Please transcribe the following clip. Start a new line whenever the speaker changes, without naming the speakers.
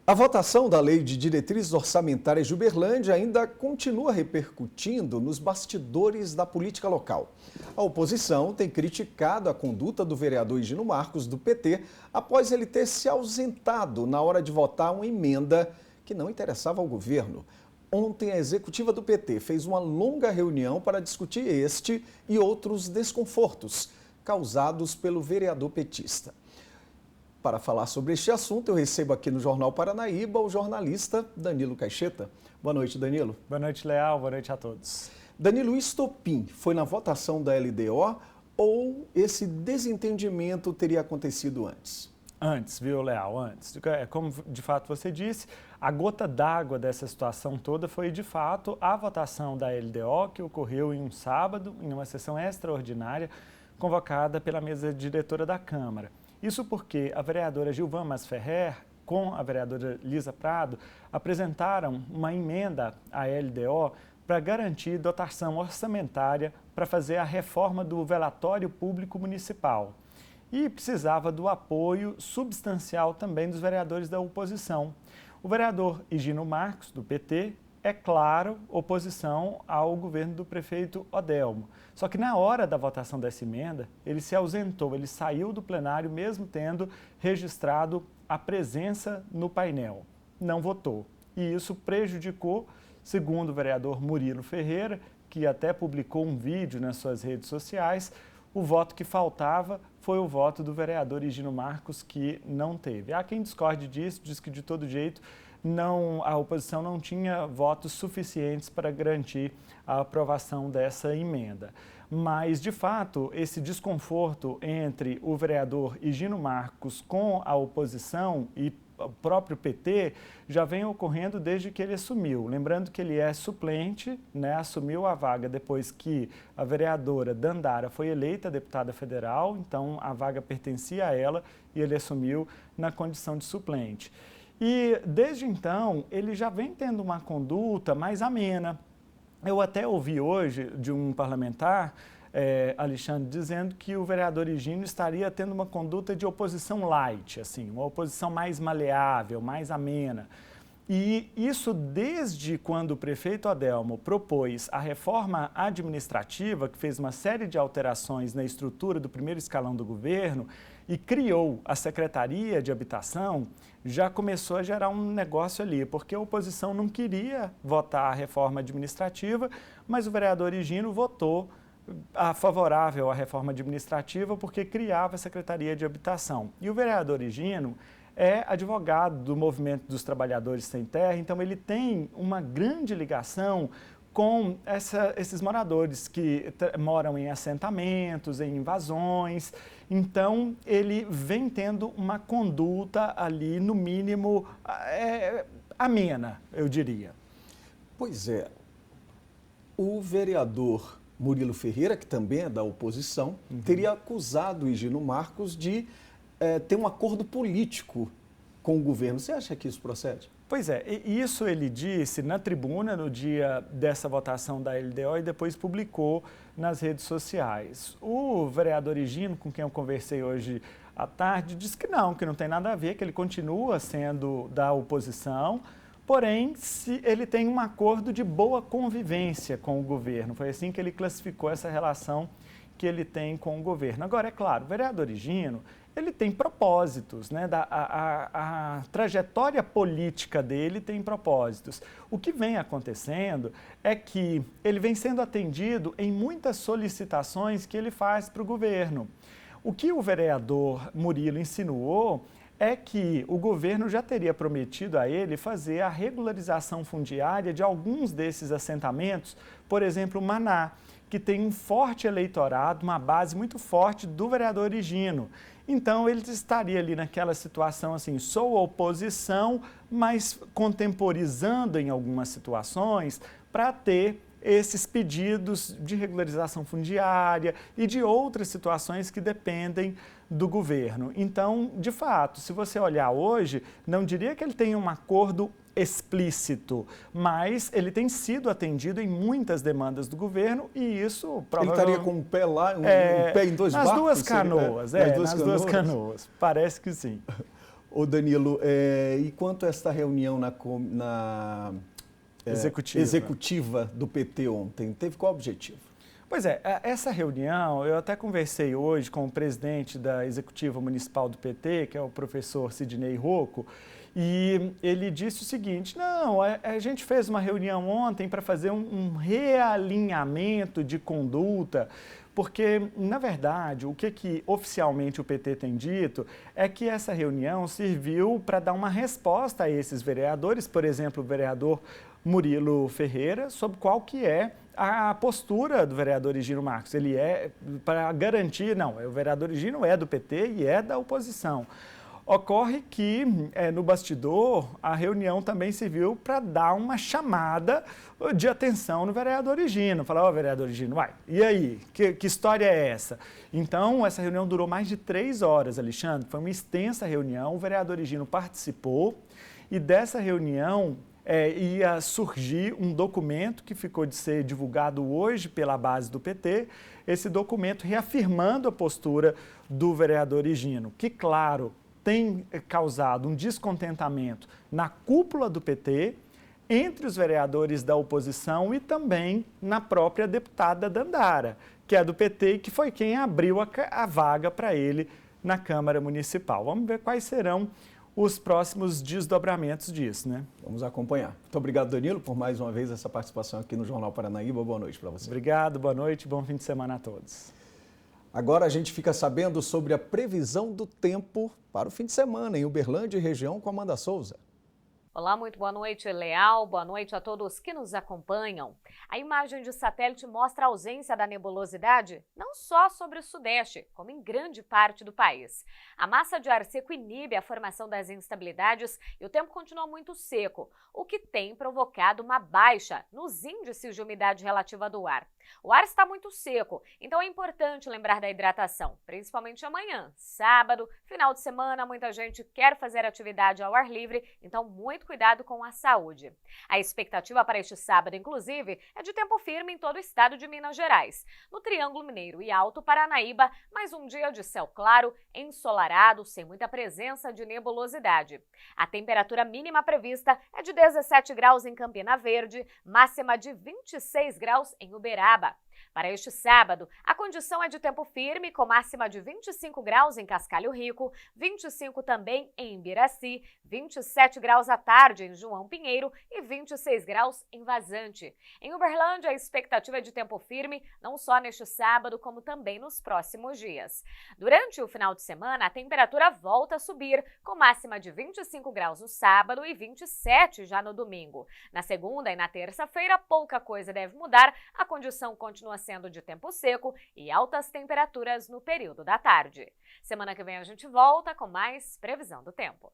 A votação da Lei de Diretrizes Orçamentárias de Uberlândia ainda continua repercutindo nos bastidores da política local. A oposição tem criticado a conduta do vereador Higino Marcos, do PT, após ele ter se ausentado na hora de votar uma emenda que não interessava ao governo. Ontem, a executiva do PT fez uma longa reunião para discutir este e outros desconfortos causados pelo vereador petista. Para falar sobre este assunto, eu recebo aqui no Jornal Paranaíba o jornalista Danilo Caixeta. Boa noite, Danilo.
Boa noite, Leal. Boa noite a todos.
Danilo, o estopim foi na votação da LDO ou esse desentendimento teria acontecido antes?
Antes, viu, Leal? Antes. Como de fato você disse, a gota d'água dessa situação toda foi de fato a votação da LDO que ocorreu em um sábado, em uma sessão extraordinária, convocada pela mesa diretora da Câmara. Isso porque a vereadora Gilvan Masferrer, com a vereadora Lisa Prado, apresentaram uma emenda à LDO para garantir dotação orçamentária para fazer a reforma do velatório público municipal. E precisava do apoio substancial também dos vereadores da oposição. O vereador Higino Marcos, do PT, é claro, oposição ao governo do prefeito Odelmo. Só que na hora da votação dessa emenda, ele se ausentou, ele saiu do plenário mesmo tendo registrado a presença no painel. Não votou. E isso prejudicou, segundo o vereador Murilo Ferreira, que até publicou um vídeo nas suas redes sociais, o voto que faltava foi o voto do vereador Higino Marcos, que não teve. Há quem discorde disso, diz que de todo jeito a oposição não tinha votos suficientes para garantir a aprovação dessa emenda. Mas, de fato, esse desconforto entre o vereador Higino Marcos com a oposição e o próprio PT já vem ocorrendo desde que ele assumiu. Lembrando que ele é suplente, assumiu a vaga depois que a vereadora Dandara foi eleita deputada federal, então a vaga pertencia a ela e ele assumiu na condição de suplente. E desde então ele já vem tendo uma conduta mais amena. Eu até ouvi hoje de um parlamentar, Alexandre, dizendo que o vereador Higino estaria tendo uma conduta de oposição light, assim, uma oposição mais maleável, mais amena. E isso desde quando o prefeito Odelmo propôs a reforma administrativa, que fez uma série de alterações na estrutura do primeiro escalão do governo e criou a Secretaria de Habitação, já começou a gerar um negócio ali, porque a oposição não queria votar a reforma administrativa, mas o vereador Higino votou favorável à reforma administrativa porque criava a Secretaria de Habitação. E o vereador Higino é advogado do Movimento dos Trabalhadores Sem Terra, então ele tem uma grande ligação com esses moradores que moram em assentamentos, em invasões. Então, ele vem tendo uma conduta ali, no mínimo, amena, eu diria.
Pois é. O vereador Murilo Ferreira, que também é da oposição, teria acusado o Higino Marcos de ter um acordo político com o governo. Você acha que isso procede?
Pois é, isso ele disse na tribuna no dia dessa votação da LDO e depois publicou nas redes sociais. O vereador Higino, com quem eu conversei hoje à tarde, disse que não tem nada a ver, que ele continua sendo da oposição, porém ele tem um acordo de boa convivência com o governo. Foi assim que ele classificou essa relação que ele tem com o governo. Agora, é claro, o vereador Higino, ele tem propósitos, a trajetória política dele tem propósitos. O que vem acontecendo é que ele vem sendo atendido em muitas solicitações que ele faz para o governo. O que o vereador Murilo insinuou é que o governo já teria prometido a ele fazer a regularização fundiária de alguns desses assentamentos, por exemplo, Maná, que tem um forte eleitorado, uma base muito forte do vereador Higino. Então, ele estaria ali naquela situação assim, sou oposição, mas contemporizando em algumas situações para ter esses pedidos de regularização fundiária e de outras situações que dependem do governo. Então, de fato, se você olhar hoje, não diria que ele tem um acordo explícito, mas ele tem sido atendido em muitas demandas do governo e isso provavelmente...
Ele estaria com um pé lá, um pé em dois
nas
barcos?
Duas canoas, nas duas canoas, parece que sim.
Ô Danilo, e quanto a esta reunião executiva do PT ontem, teve qual objetivo?
Pois é, essa reunião, eu até conversei hoje com o presidente da Executiva Municipal do PT, que é o professor Sidney Rocco, e ele disse o seguinte: não, a gente fez uma reunião ontem para fazer um realinhamento de conduta, porque, na verdade, o que oficialmente o PT tem dito é que essa reunião serviu para dar uma resposta a esses vereadores, por exemplo, o vereador Murilo Ferreira, sobre qual que é a postura do vereador Higino Marcos. Ele é para garantir, não, o vereador Higino é do PT e é da oposição. Ocorre que, no bastidor, a reunião também serviu para dar uma chamada de atenção no vereador Higino. Falar, vereador Higino, e aí? Que história é essa? Então, essa reunião durou mais de 3 horas, Alexandre. Foi uma extensa reunião, o vereador Higino participou e dessa reunião ia surgir um documento que ficou de ser divulgado hoje pela base do PT, esse documento reafirmando a postura do vereador Higino, que, claro, tem causado um descontentamento na cúpula do PT, entre os vereadores da oposição e também na própria deputada Dandara, que é do PT e que foi quem abriu a vaga para ele na Câmara Municipal. Vamos ver quais serão os próximos desdobramentos disso, né?
Vamos acompanhar. Muito obrigado, Danilo, por mais uma vez essa participação aqui no Jornal Paranaíba. Boa noite para você.
Obrigado, boa noite, bom fim de semana a todos.
Agora a gente fica sabendo sobre a previsão do tempo para o fim de semana em Uberlândia e região com Amanda Souza.
Olá, muito boa noite, Leal. Boa noite a todos que nos acompanham. A imagem de satélite mostra a ausência da nebulosidade não só sobre o sudeste, como em grande parte do país. A massa de ar seco inibe a formação das instabilidades e o tempo continua muito seco, o que tem provocado uma baixa nos índices de umidade relativa do ar. O ar está muito seco, então é importante lembrar da hidratação, principalmente amanhã, sábado, final de semana, muita gente quer fazer atividade ao ar livre, então muito cuidado com a saúde. A expectativa para este sábado, inclusive, é de tempo firme em todo o estado de Minas Gerais. No Triângulo Mineiro e Alto Paranaíba, mais um dia de céu claro, ensolarado, sem muita presença de nebulosidade. A temperatura mínima prevista é de 17 graus em Campina Verde, máxima de 26 graus em Uberaba. Para este sábado, a condição é de tempo firme, com máxima de 25 graus em Cascalho Rico, 25 também em Ibiraci, 27 graus à tarde em João Pinheiro e 26 graus em Vazante. Em Uberlândia, a expectativa é de tempo firme, não só neste sábado, como também nos próximos dias. Durante o final de semana, a temperatura volta a subir, com máxima de 25 graus no sábado e 27 já no domingo. Na segunda e na terça-feira, pouca coisa deve mudar, a condição continua sendo de tempo seco e altas temperaturas no período da tarde. Semana que vem a gente volta com mais previsão do tempo.